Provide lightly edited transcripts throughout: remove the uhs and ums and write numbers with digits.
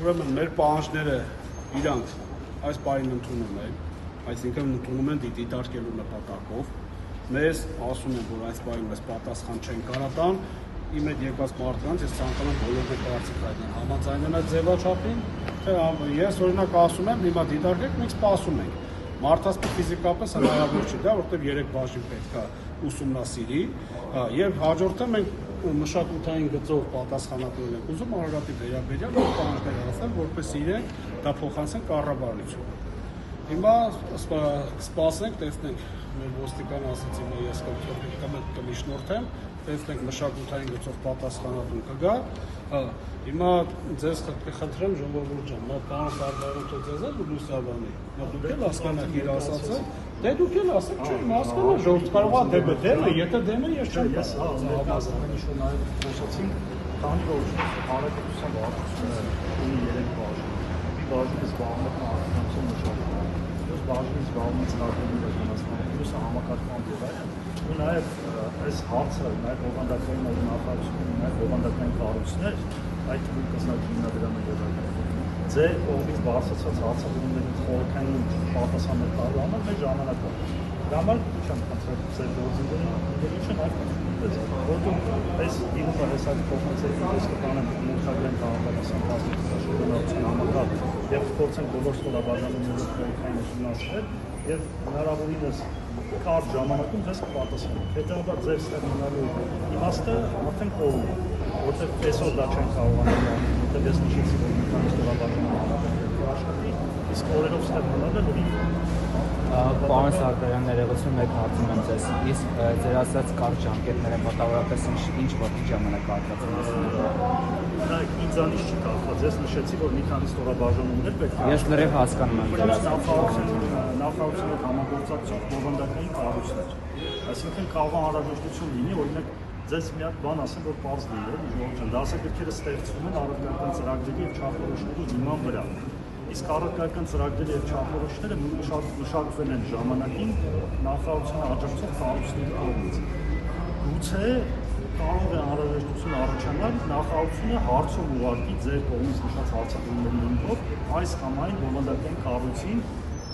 ուրեմն մեր պահանջները իրանք այս պահին ընդունում են, այսինքն ընդունում են դիտարկելու նպատակով, մեզ ասում են, որ այս պահին մեզ պատասխան չեն կարող տան, իմ հետ եկած մարդկանց ես ցանկանում եմ բոլորը կարծիք հայտնել, համաձայնեն այդ ձևաչափին, թե ես օրինակ ասում եմ, հիմա դիտարկեք, մենք սպասում ենք։ Մարդասպի ֆիզիկապես հնարավոր չի դա, որտեղ 3 բաժին պետք է ուսումնասիրի, եւ հաջորդը մենք մշակութային գծով պատասխանատուներ ենք ուզում Արարատի վերաբերյալ որ պահանջներ հասնել, որպես իրենք դա փոխանցեն կառավարություն։ Հիմա սպասենք, տեսնենք, մեր ոստիկանը ասաց հիմա ես կմիշնորդեմ, տեսնենք մշակութային գծով պատասխանատուն կգա, հիմա ձեզ կխնդրեմ ժողովուրդ ջան, նա պարոն Սարդարովը ձեզ էլ ու Լուսաբանի, նա դուք էլ հասկանաք իր ասածը, դե դուք էլ ասեք, չէ, հասկանա, ժողովուրդ կարող է դեպը դեմը, եթե դեմը ես չեմ ես համազանիշը նաև խոսացինք, քանի որ հանրապետության վարչությունը ունի 3 բաժին, մի բաժինը զբաղվում է հանրապետության մշակութային, մյուս բաժինը զբաղվում է ծրագրերի իրականացմամբ, մյուսը համակարգման եւ այլն, ու նաև այս հարցը, նաև բովանդակային նախարարությունը, նաև բովանդակային կառույցներ, այդ թվում կազմակերպի հիմնադրամը եւ այլն ձեր կողմից բարձրացած հարցադրումների խորհրդային պատասխաններ տալու համար մեր ժամանակ կա։ Դա համար չեմ խնդրել ձեր գործընկերների չեն այդպես, որտեղ այս դիմումը հեսակի կողմից ես կտանեմ մուտքագրեն քաղաքացիական պատասխանատվության համակարգ եւ փորձենք բոլոր ստորաբաժանումները խորհրդային ուսումնասիրել եւ հնարավորինս կարճ ժամանակում ձեզ կպատասխանենք։ Հետեւաբար ձեր ստեղծելու իմաստը արդեն կողմ է, որտեղ այսօր դա չեն կարողանում որտեղ ես նշեցի, որ մի քանի ստորաբաժանում համակարգ աշխատի, իսկ օրերով ստեղծելը լրիվ Պարոն Սարգսյան, ներողություն մեկ հարցում եմ ձեզ, իսկ ձեր ասած կարճ ժամկետները մոտավորապես ինչ որքան ժամանակ Նայեք, ինձանից չի կախված, ես նշեցի, որ մի քանի ստորաբաժանումներ պետք է Ես լրիվ հասկանում եմ ձեր նախարարությունը համագործակցող բովանդակային կառույցներ, այսինքն կարող է անհրաժեշտություն լինի, օրինակ ձեզ մի հատ բան ասեմ, որ պարզ լինի, ժողովուրդ, դասագրքերը ստեղծվում են առարկայական ծրագրերի եւ չափորոշների հիման վրա։ Իսկ առարկայական ծրագրերը եւ չափորոշները մշակվել են ժամանակին նախարարությունը աջակցող կառույցների կողմից։ Գուցե կարող է անհրաժեշտություն առաջանալ նախարարությունը հարցով ուղարկի ձեր կողմից նշած հարցադրումների հիմքով այս կամ այն բովանդակային կառույցին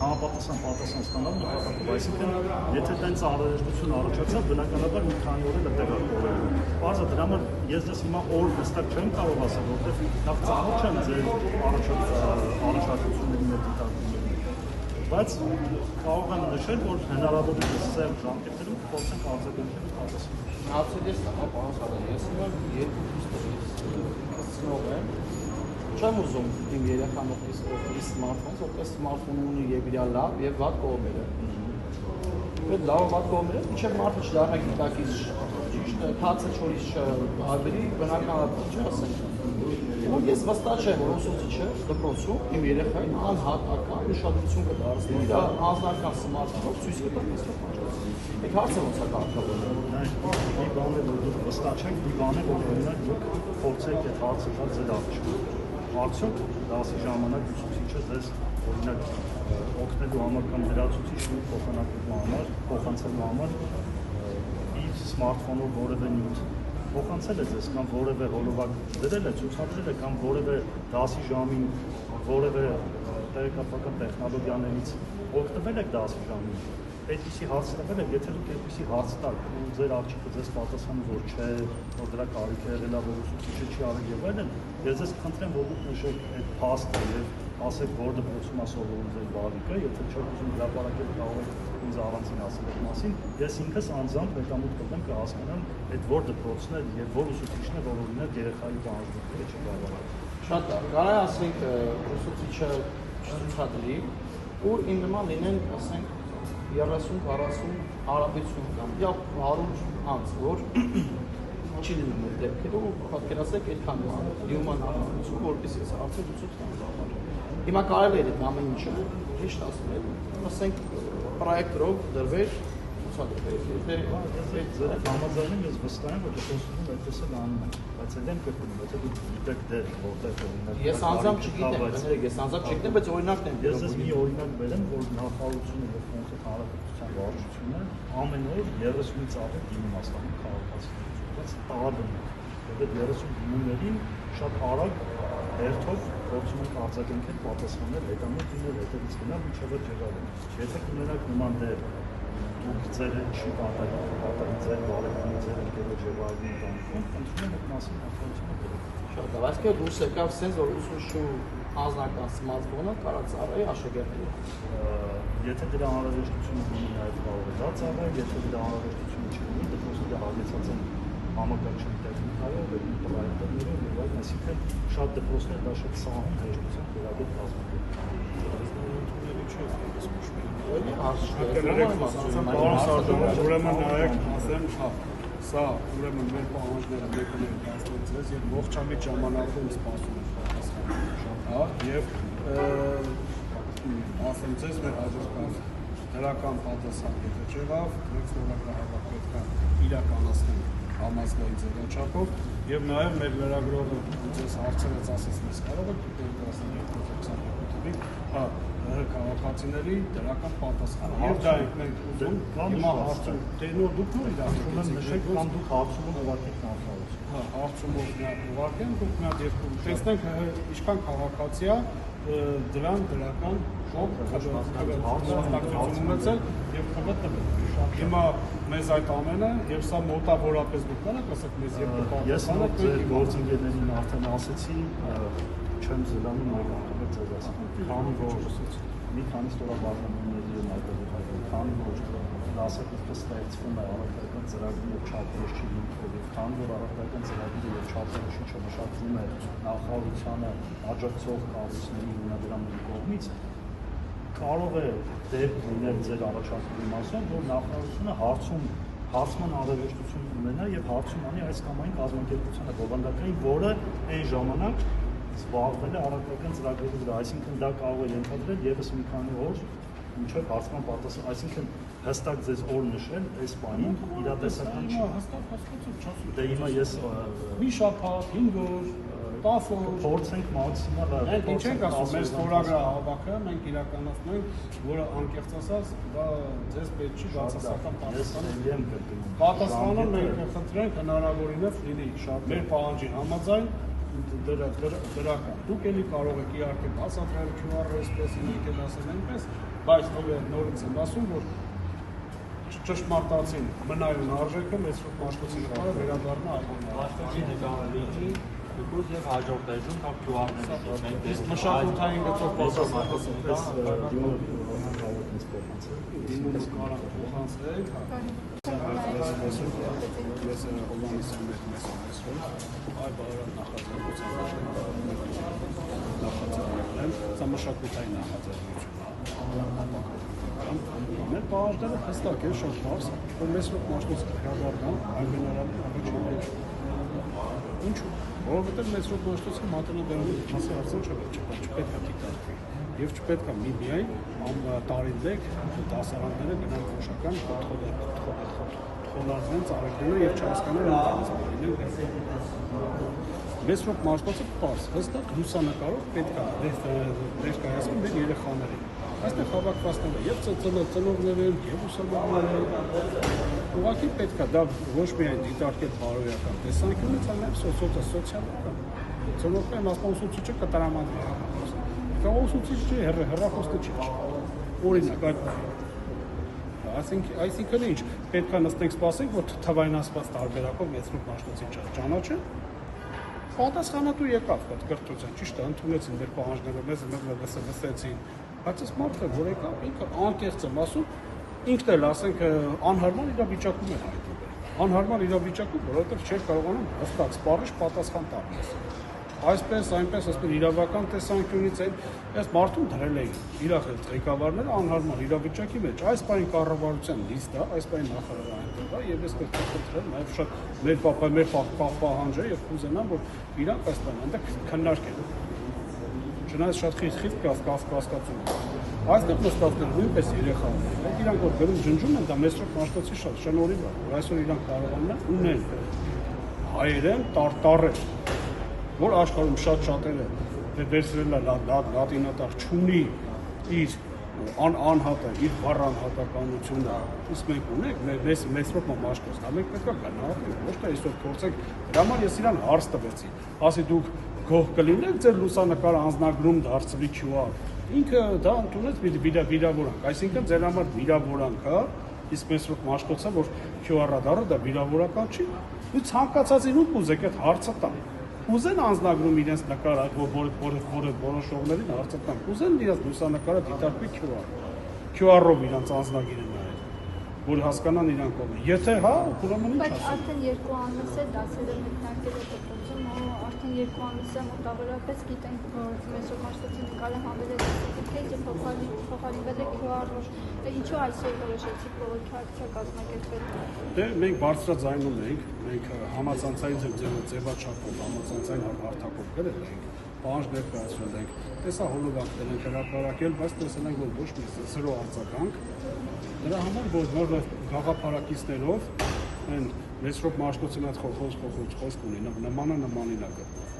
համապատասխան պատասխան ստանալ նպատակով, այսինքն եթե տենց անհրաժեշտություն առաջացավ, բնականաբար մի քանի օր էլ այդտեղ կողմել։ Պարզը դրա համար ես դες հիմա օր հստակ չեմ կարող ասել, որովհետև նախ ծանոթ չեմ ձեր առաջարկությունների մեր դիտարկումներին, բայց կարող եմ նշել, որ հնարավորինս սև ժամկետներում փորձենք արձագանքել պատասխան։ Հարցերից պարոն Սարգսյան, ես հիմա երկու ծնող եմ, չեմ ուզում իմ երեխան իր սմարթֆոնից, որտեղ սմարթֆոնը ունի եւ իր լավ եւ վատ կողմերը։ Այդ լավ վատ կողմերը մինչեւ մարդը չդառնա գիտակից ճիշտ թացը չորից չհարբերի բնականաբար չի ասենք։ Ու ես վստահ չեմ, որ ուսուցիչը դպրոցում իմ երեխային անհատական ուշադրություն կդարձնի իր անձնական սմարթֆոնով ցույց կտա Այդ հարցը ոնց է կարգավորվում։ Մի բան է, որ դուք վստահ չեք, մի բան է, որ օրինակ դուք փորձեք այդ հարցը տալ ձեր առջև։ Արդյոք դասի ժամանակ ուսուցիչը ձեզ օրինակ օգնելու համար կամ լրացուցիչի փոխանակելու համար, փոխանցելու համար իր սմարթֆոնով որևէ նյութ փոխանցել է ձեզ կամ որևէ հոլովակ դրել է, ցուցադրել է կամ որևէ դասի ժամին որևէ տեղեկատվական տեխնոլոգիաներից օգտվել եք դասի ժամին։ Այդպիսի հարց տվել եք, եթե դուք այդպիսի հարց տաք ու ձեր աղջիկը ձեզ պատասխանում որ չէ, որ դրա կարիք է եղել, որ ուսուցիչը չի արել եւ այլն, ես ձեզ խնդրեմ, որ դուք նշեք այդ փաստը եւ ասեք, որ դպրոցում է սովորում ձեր բալիկը, եթե չեք ուզում հրապարակել, կարող եք ինձ առանցին ասել այդ մասին։ Ես ինքս անձամբ հետամուտ կտեմ կհասկանամ այդ որ դպրոցն է եւ որ ուսուցիչն է, որ օրինակ երեխայի բանջարները չի բավարարում։ Շատ լավ։ Կարող է ասենք ուսուցիչը չցուցադրի ու իմ նման լինեն, ասենք 30-40 հարաբերություն կամ 100 անձ, որ չի լինում այդ դեպքերը ու պատկերացրեք այդքան հյուման հարաբերություն, որպես ես արդեն ցույց տամ։ Հիմա կարելի է այդ ամեն ինչը ճիշտ ասել, ասենք պրոյեկտորով դրվեր Ձեր համաձայնում ես վստահ եմ, որ դպրոցում այդպես էլ անում են, բայց էլ եմ կրկնում, եթե դուք գիտեք դեր, որտեղ օրինակ Ես անձամբ չգիտեմ, ես անձամբ չգիտեմ, բայց օրինակն եմ Ես մի օրինակ բերեմ, որ նախարարությունը եւ Ֆրանսիա հանրապետության վարչությունը ամեն օր 30-ից ավել դիմում Աստանում քաղաքացիների, բայց տարբեր։ Այդ 30 դիմումներին շատ արագ հերթով փորձում ենք արձագանքել պատասխանել հետամուտ դիներ հետևից գնալ մինչև ջրավեն։ Եթե կունենաք նման դեր դուք ձեր չի պատահի ձեր բարեկամի ձեր ընկերոջ եւ այլնի տանքում, ընդունում եք մասին նախարարությունը գրեք։ Շատ լավ, այսինքն դուրս եկավ sense որ ուսուցչու անձնական սմարթֆոնը կարող ծառայի աշակերտի։ Եթե դրա անհրաժեշտությունը ունի, նաև կարող է դա ծառայել, եթե դրա անհրաժեշտությունը չունի, դպրոցները հագեցած են համակարգչային տեխնիկայով, ինտերնետներով եւ այլն, այսինքն շատ դպրոցներ դա շատ սահուն հեշտությամբ վերաբերել կազմակերպել։ Ուրեմն նայեք, ասեմ, սա ուրեմն մեր պահանջները մեկն են կազմեցրած եւ ողջամիտ ժամանակում սպասում ենք պատասխանը։ Եվ ասեմ ձեզ մեր հաջորդած դրական պատասխան եթե չեղավ, մենք ստորագրահավաք պետք է իրականացնենք համազգային ձևաչափով եւ նաեւ մեր լրագրողը ձեզ հարցերից ասեց մեզ կարող եք դերասան 2022 թվականին քաղաքացիների դրական պատասխան։ Եվ դա ենք մենք ուզում հիմա հարցում դենոր դուք նոր իրականացնում նշեք կամ դուք հարցումով ուղարկեք նախարարություն։ Հարցումով ուղարկենք դուք նա դեպքում տեսնենք ինչքան քաղաքացի է դրան դրական շոկ հարցակցություն ունեցել եւ խմբել։ Հիմա մեզ այդ ամենը եւ սա մոտավորապես դուք կանեք ասեք մեզ եւ ես ձեր գործընկերներին արդեն ասեցի չեմ զլանում մեկ անգամ ձեզ ասեմ քանի որ մի քանի ստորաբաժանումների ներկայացնում քանի որ դասակիցը ստեղծվում է առաքելական ծրագրի եւ չափորոշի հիմքով եւ քանի որ առաքելական ծրագրի եւ չափորոշի չմշակվում է նախարարությանը աջակցող կառույցների հիմնադրամների կողմից կարող է դեպք լինել ձեր առաջարկների մասով որ նախարարությունը հարցման անհրաժեշտություն ունենա եւ հարցում անի այս կամ այն կազմակերպությանը բովանդակային որը այն ժամանակ զբաղվել է առաքելական ծրագրերի վրա, այսինքն դա կարող է ենթադրել եւս մի քանի օր մինչև հարցման պատասխան, այսինքն հստակ ձեզ օր նշել այս բանին իրատեսական չի։ Հստակ հասկացում չասում։ Դե հիմա ես մի շաբաթ, 5 օր, 10 օր փորձենք մաքսիմալ մենք ինչ ենք ասում, մեր ստորագրահավաքը մենք իրականացնենք, որը անկեղծ ասած, դա ձեզ պետք չի բացասական պատասխան։ Պատասխանը մենք խնդրենք հնարավորինս լինի մեր պահանջին համաձայն դրական։ Դուք էլի կարող եք իհարկե բացատրել QR-ը այսպես ինքն եք ասել այնպես, բայց նորից եմ ասում, որ ճշմարտացին մնայուն արժեքը մեծ մաշկոցի նկարը վերադառնա այլ Աշխատի նկարելիքի եւ հաջորդ էջում կամ QR-ների իսկ մշակութային գծով բացասական դիմումս կարող փոխանցել ես հոլանդիսի մեջ այսօր այ բարոյական նախաձեռնությունն սա մշակութային նախաձեռնություն մեր պահանջները հստակ է շատ բարձ որ մեծ մաշկոց հրադառնան այլբերալի առաջին ինչու որովհետև մեծ մաշկոցի մատենադարանի մասի հարցը չպետք է դիտարկվի եւ չպետք է միայն տարիներ դասարանները գնան քոշական խոնարհվեն ծառայությունը եւ չհասկանան ինձ մեծ մաշկոցը պարզ հստակ լուսանկարով պետք է ներկայացնել մեր երեխաներին այստեղ հավաքվածները եւ ծնողներն եւ ուսանողները ուղղակի պետք է դա ոչ միայն դիտարկել բարոյական տեսանկյունից, այլ նաեւ սոցիալական։ Ծնողներն ասում ուսուցիչը կտրամանվի։ Կամ ուսուցիչը հեռախոսը չի։ Օրինակ այսինքն ինչ պետք է նստենք սպասենք որ թվայնացված տարբերակով մեծրուկ մաշկոցի ճանաչը պատասխանատու եկավ այդ կրթության ճիշտ է ընդունեցին մեր պահանջները մեզ լսեցին բայց այս մարդը որ եկավ ինքը անկեղծ եմ ասում ինքն էլ ասենք անհարմար իրավիճակում էր հայտնվել անհարմար իրավիճակում որովհետև չէր կարողանում հստակ սպառիչ պատասխան տալ այսպես այնպես ասել իրավական տեսանկյունից այս մարդուն դրել էին իր ղեկավարները անհարմար իրավիճակի մեջ այս բանի կառավարության լիստը այս բանի նախարարը այնտեղ է եւ ես պետք է խնդրեմ նաեւ շատ մեր պահանջը եւ կուզենամ որ իրանք այս բանը այնտեղ քննարկեն չնայած շատ խիստ կասկածում այստեղ նստածները նույնպես երեխաներ են իրանք որ գրում ջնջում են դա մեծ մաշկոցի շատ շնորհիվ է որ այսօր իրանք կարողանում են ունեն հայերեն տարտարեր որ աշխարհում շատ շատերը վերցրել է լատինատար չունի իր անհատը իր բառանհատականությունը իսկ մենք ունենք մեծ ռոպ մաշկոց դա մենք պետք է գնահատենք ոչ թե այսօր փորձենք դրա համար ես իրան հարց տվեցի ասի դուք գող կլինեք ձեր լուսանկարը անձնագրում դարձվի QR ինքը դա ընդունեց վիրավորանք այսինքն ձեր համար վիրավորանք հա իսկ մեծ ռոպ մաշկոցը որ QR-ը դառը դա վիրավորական չի ու ցանկացածին ու կուզեք այդ հարցը տան Ուզեն անձնագրում իրենց նկարը, որոշողներին հարցը տան, ուզեն իրենց լուսանկարը դիտարկվի QR-ով իրենց անձնագիրը նայել, որ հասկանան իրանք ով են։ Եթե հա, ուրեմն ինչ ասեմ։ Բայց արդեն 2 ամիս է դասերը մեկնարկել է դպրոցում, արդեն 2 ամիս է մոտավորապես գիտենք, որ Մեսրոպ Մաշտոցի նկարը հանվել է դեպքից եւ փոխարինվել է QR-ով։ Ինչու այսօր որոշեցիք բողոքի ակցիա կազմակերպել։ Դե մենք բարձրաձայնում ենք, մենք համացանցային ձևաչափով, համացանցային հարթակով գրել ենք, պահանջ ներկայացրել ենք, տեսա հոլոգրաֆներ ենք հրապարակել, բայց տեսել ենք, որ ոչ մի զրո արձագանք։ Դրա համար որ գաղափարակիցներով այն Մեսրոպ Մաշտոցի հետ խոսք ունի, նմանը նմանին է գտնում։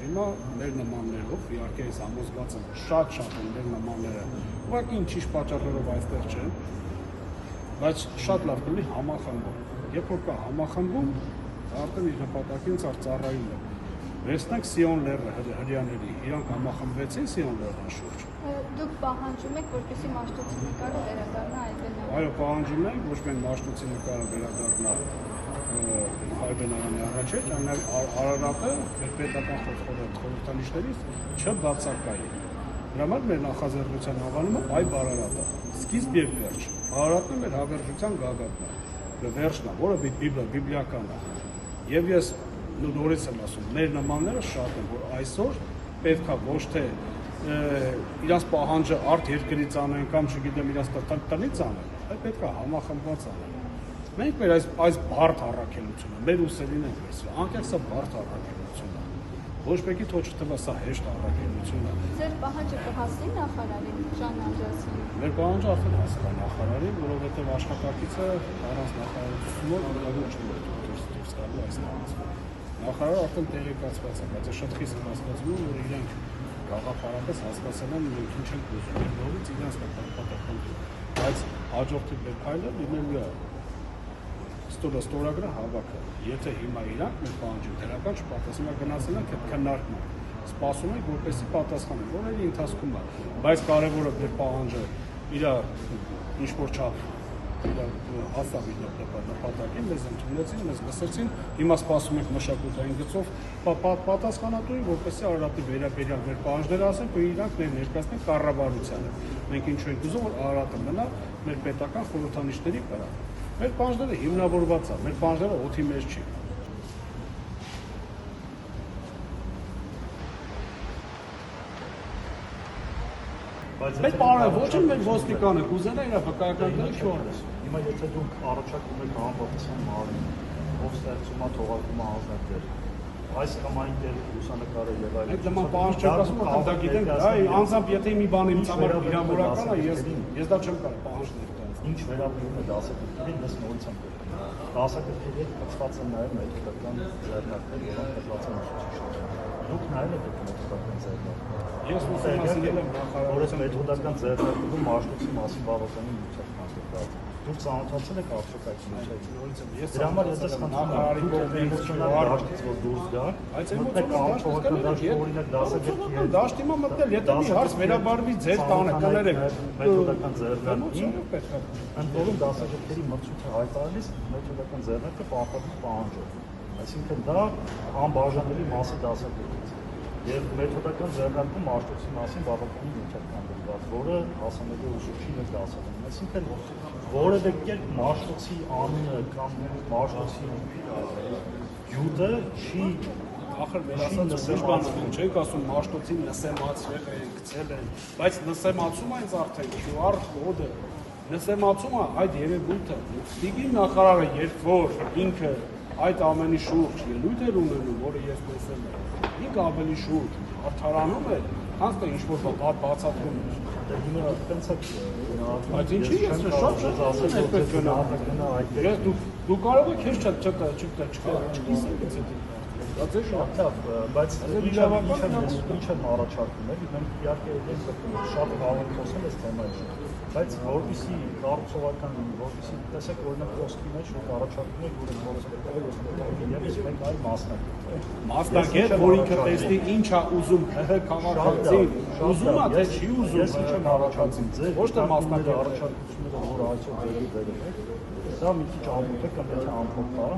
Հիմա մեր նմաններով, իհարկե այս համոզված եմ, շատ են մեր նմանները, ուղղակի ինչ պատճառներով այստեղ չեն, բայց շատ լավ կլինի համախմբում։ Երբ որ կա համախմբում, արդեն իր նպատակին ծառայում է։ Վերցնենք Սիոն լեռը հрьяաների, իրանք համախմբվեցին Սիոն լեռան շուրջ։ Դուք պահանջում եք, որպեսզի Մաշտոցի նկարը վերադառնա Այբենարան։ Այո, պահանջում ենք, ոչ միայն Մաշտոցի նկարը վերադառնա Այբենարանի առաջ, այլ Արարատը պետական խորհրդանիշներից չբացակայի։ Դրա համար մեր նախաձեռնության հավանումը այբ Արարատը։ Սկիզբ եւ վերջ։ Արարատն է մեր հավերժության գագաթն է։ Վերջն է, որը բիբլիական է։ Եվ ես նորից եմ ասում, մեր նմանները շատ են, որ այսօր պետք է ոչ թե իրաց պահանջը արդ երկրից անեն կամ չգիտեմ իրաց տնից անեն, այլ պետք է համախմբված անեն։ Մենք մեր այս բարդ առաքելությունը, մեր ուսերին ենք վերցրել, անկեղծ սա բարդ առաքելություն է։ Ոչ մեկի թող չթվա սա հեշտ առաքելություն է։ Ձեր պահանջը կհասնի նախարարին, Ժան Անդրեասյանին։ Մեր պահանջը արդեն հասել է նախարարին, որովհետև աշխատակիցը առանց նախարարությունով ուրախ չի դուրս գալու այստեղից։ Նախարարը արդեն տեղեկացված է, բայց շատ խիստ հասկացում եմ, որ իրենք գաղափարապես հասկացել են, մենք ինչ ենք ուզում, նորից իրենց նպատակն է։ Բայց հաջորդի փայլը լինելու է ստորագրը հավաքը։ Եթե հիմա իրանք մեր պահանջին դրական չպատասխանում, գնացել են քննարկման։ Սպասում ենք, որպեսզի պատասխանեն, որերի ընթացքում է։ Բայց կարևորը մեր պահանջը իր ինչ-որ չափ հաստավի նպատակին մեզ ընդունեցին, մեզ լսեցին, հիմա սպասում ենք մշակութային գծով պատասխանատուին, որպեսզի Արարատի վերաբերյալ մեր պահանջները ասենք, ու իրանք ներկայացնեն կառավարությանը։ Մենք ինչ ենք ուզում, որ Արարատը մնա մեր պետական խորհրդանիշների վրա։ Մեր պահանջները հիմնավորված է, մեր պահանջները օդի մեջ չի։ Բայց պարը ոչ են մեր ոստիկանը, կուզենա իրա վկայական դերը չորես։ Հիմա եթե դուք առաջարկում եք համապատասխան մարմին, ով ստեղծում է թողարկում է ազնագներ, այս կամ այն դեր լուսանկարը եւ այլն։ Այդ նման պահանջ չեք ասում, որ դա գիտենք, այ անձամբ եթե մի բան ինձ համար վիրավորական է, ես դա չեմ կարող պահանջ ներկայացնել։ Ինչ վերաբերում է դասագրքերին, ես նորից եմ говорил։ Դասագրքերի հետ կապված են նաև մեթոդական ձեռնարկներ, որոնք կապված են ուսուցիչներին։ Դուք նայել եք մեթոդական ձեռնարկները։ Ես ուսումնասիրել եմ նախարարության մեթոդական ձեռնարկում Մաշտոցի մասին բավականին միջակ կազմված։ Դուք ծանոթացել եք արդյոք այդ միջակայքին։ Դրա համար ես ես նախարարի կողմից դաշտից որ դուրս գաք, այդ օրինակ դասագրքի դաշտի մա մտնել, եթե մի հարց վերաբարվի ձեր տանը կներեք մեթոդական ձեռնարկին, ընդ որում դասագրքերի մրցույթը հայտարարելիս մեթոդական ձեռնարկը պահանջով։ Այսինքն դա անբաժանելի մաս է դասագրքից։ Եվ մեթոդական ձեռնարկում Մաշտոցի մասին բավականին միջակ կազմված, որը հասանելի ուսուցչին է դասավորում։ Այսինքն որևէ կերպ Մաշտոցի անունը կամ Մաշտոցի յուտը չի ախր մեր ասած նսեմացում չենք ասում Մաշտոցին նսեմացրել են, գցել են, բայց նսեմացումը ինձ արդեն QR կոդը նսեմացումը այդ երևույթը դիգի նախարարը երբ որ ինքը այդ ամենի շուրջ ելույթ էր ունենում, որը ես տեսել եմ, ինքը ավելի շուրջ արդարանում է, քան թե ինչ-որ բացատրում է։ Դե հիմա այդպես է։ Բայց ինչի՞ ես շատ այդպես գնահատականը այդպես։ Դու կարող ես քեզ չկիսել գցել։ Դա ձեր Լավ, բայց ինչ եմ առաջարկում եմ, մենք իհարկե շատ բավական խոսել այս թեմայի, բայց որպեսզի կառուցողական լինի, որպեսզի տեսեք օրինակ խոսքի մեջ որ առաջարկում եք, որ այս գործը եւս մենք այլ մասնագետ, որ ինքը տեսնի ինչ է ուզում քաղաքացին, ուզում է թե չի ուզում, ես ինչ եմ առաջարկում ձեր ոչ թե մասնագետ առաջարկությունները, որ այսօր վերել եք, դա մի քիչ ամոթ է կամ եթե ամփոփ տա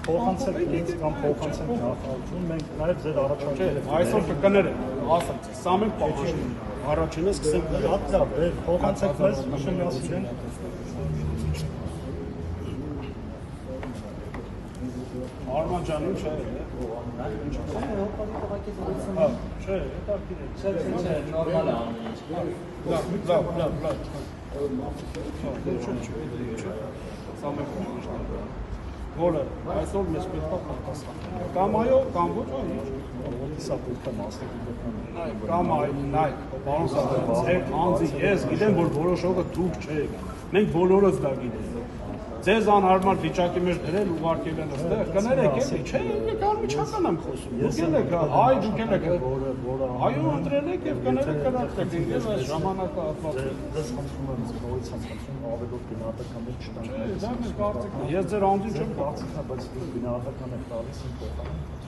փոխանցեք ինձ կամ փոխանցեք նախարարություն, մենք նաև ձեր առաջարկները այսօր կկներեք, ասած, սա մենք պահանջում առաջինը սկսենք լավ, փոխանցեք մեզ ուսումնասիրենք Արման ջան, ինչ է։ Չէ, Չէ, նորմալ է անում։ լավ։ Սա մենք պահանջում որը այսօր մեզ պետք է պատասխանել։ Կամ այո, կամ ոչ, այո։ Սա պետք է մասնագիտական Կամ այո, նայ, պարոն Սարգսյան, ձեր անձի ես գիտեմ, որ որոշողը դուք չեք։ Մենք բոլորս դա գիտենք։ Ձեզ անհարմար վիճակի մեջ դրել ուղարկել են այստեղ, կներեք էլի, չէ, կարմիջական եմ խոսում։ Դուք եք, այ դուք եք, այո, ընտրել եք եւ կներեք կրակտեք, եւ այս ժամանակը հատվածը։ Դες խնդրում եմ նորից հանցանցում ավելորդ գնահատական մեջ չտանք։ Դա մեր կարծիքն է։ Ես ձեր անձին չեմ կարծիքն է, բայց դուք գնահատական եք տալիս ինքնուրույն։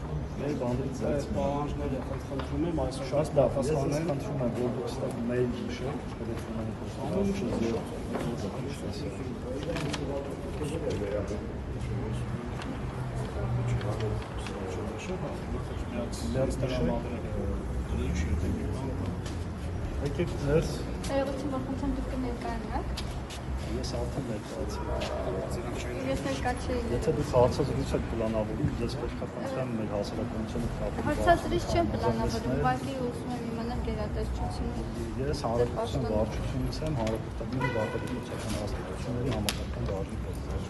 Մեր բանդից այս պահանջները խնդրում եմ այսօր շատ լավ, ես խնդրում եմ, որ դուք ստեղ մեյլ հիշեք, տելեֆոնային Եկեք ներս Երևույթին որ խնդրեմ դուք կներկայանաք։ Ես արդեն ներկայացի։ Ես ներկա չէի։ Եթե դուք հարցազրույց եք պլանավորում, ես պետք է խնդրեմ մեր հասարակությունը կապի։ Հարցազրույց չեմ պլանավորում, ուղղակի ուզում եմ իմանալ գերատեսչությունը։ Ես հանրապետության վարչությունից եմ, հանրապետական վարչության հաստատությունների համակարգական վարչի պետք է։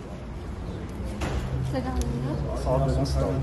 Սրանն է։ Սարդենան ստալ։